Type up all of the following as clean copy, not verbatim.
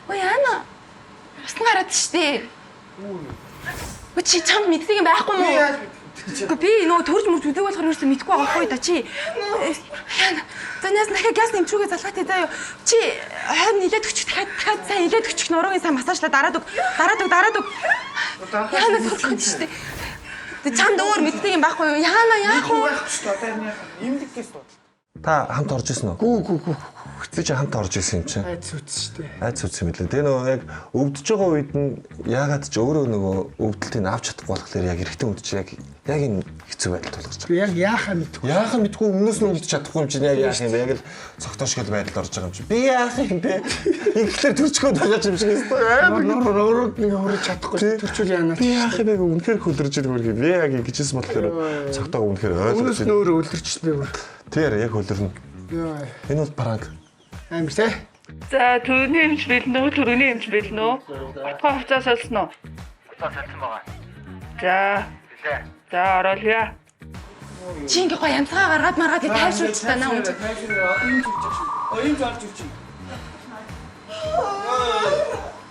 Ой яана. Усна гараад штэ. Чи чам мэддэг юм байхгүй мó? Би нөгөө төрж мөрж үдэг болохоор юусэн мэдгүй байгаа хгүй да чи. Танаас дахиад газ нэмчүүгээ залгаатай заяа. Чи хойно нилээд өччих дахиад сайн нилээд өччих нуруугийн сайн массажлаа дараад өг. Яана зүгт штэ. Тэ чамд өөр мэддэг юм байхгүй юу? Яана яах вэ? Имлэг гэс тоо. Та хамт орж исэн үү? Гүү. Би ч хамт орж исэн юм чинь. Айц үтс штэ. Айц үтс юм лээ. Тэгээ нөгөө яг өвдөж байгаа үед нь яагаад ч өөрөө нөгөө өвдөлтийг авч чадахгүй болохоор яг эргэтэй үнд чи яг энэ хэцүү байдалд тулгарч байгаа. Би яг яахаа мэдгүй. Яахан мэдгүй өмнөөс нь өвдөж чадахгүй юм чинь яг яах юм бэ? Яг л цогтоошгол байдалд орж байгаа юм чи. Би яах юм бэ? Инглээр төрчгөө байгаа юм шиг байна. Өөрөө нэг хөрөж чадахгүй төрчүүл яанаа. Би яах юм бэ? Үнэхээр хөлдөрж байгаа юм. Би яг ингэжсэн болохоор цогтоог үнэхээр ойлгож Өмнөөс нь өөрөө өлдөрчсөн бэ. Тэр яг хөлдөрнө. Энэ бол пранк. Амар тий. За түрүүний юмч бэлнэ үү? Батхан хувцас олсон уу? Хувцас олсон байгаа. За оролъё. Чи ингээ гоё ямцгаа гаргаад маргаад тайвшруулж та наа үнэ. Ийм зарж үчи.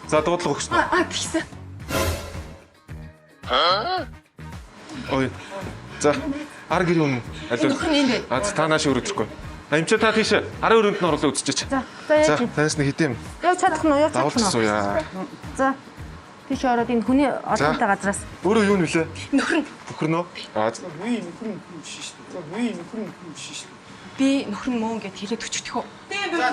За дуудлага өгч. Тэгсэн. Ой. За ар гэр юм. Нөхөр нь энэ. Та нааш өрөдлөхгүй. Эмчээ та тийш арын өрөөнд нь орлоо үзчихэж. За яаж юм? Танаас нэг хэдэм. Яв чадах нь уу? Давуулчихсан яа. За. Тийш ороод энэ хүний олонтой газраас. Өөрөө юу нөлөө? Нөхөр нь. Нөхөр нөө? Би нөхөр нь биш штэ. Би нөхөр нь биш штэ. Би нөхөр нь муу ингээд хэлээд өчтдөх үү? За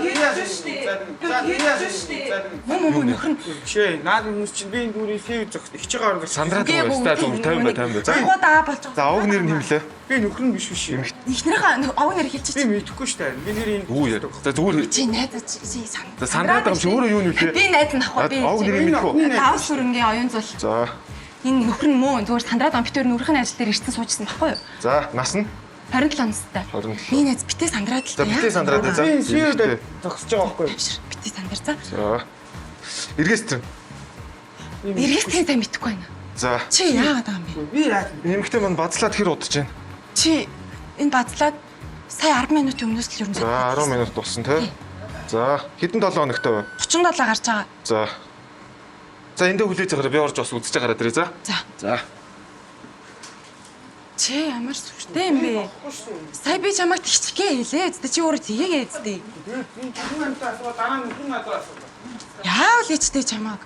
Муу нөхөр нь. Чээ, наад хүмүүс чинь би энэ дүүрийг сэв зогт ихж байгаа оргоо Сандраад байгаа стайл 50 За даа болж байгаа. За овг нэр нь хэмлээ. би нөхөр нь биш юм. Ихнэрийнхээ овг нэр хэлчих Би чи. мэдэхгүй штэ. Би нэр энэ Үу яа. За зүгээр. Чи найдаж чи За сандраад байгаа юм чи өөрөө юу нөлөө? Би найд нь ахгүй би. Овг нэрийг мэдгүй. Давс сүрэнгийн оюун зул. За. Энэ нөхөр нь муу зүгээр сандраад ампитер нөхрийн ажил дээр ирсэн суужсан байхгүй юу? За нас нь 27 настай. 27. Би найз битээ сандраад л. За битээ сандраад за. би сэвд зогсож байгаа байхгүй. Авшир битээ сандар за. За. Эргээс тэр. Эргээс тээ мэдхгүй байна. За. Чи яагаад байгаа юм бэ? Би яа. Нэмэгтэй мань бацлаад хэр удаж байна? Чи энэ бацлаад сая 10 минутын өмнөөс л ерөн За 10 минут болсон тий. За хэдэн 7 хоногтой вэ? 37 гарч байгаа. За. За эндээ хүлээж байгаарай. Би орж бас үзэж байгаарай дэрээ за. За. Чи ямар сүртэй юм бэ? Сая би чамайг тэгчгээ хэлээ. Зү чи өөрөө тгийгээ эзтэй. Би чамайг асуу дараа нь нөхөр надад асуу. Яавал ичтэй чамайг.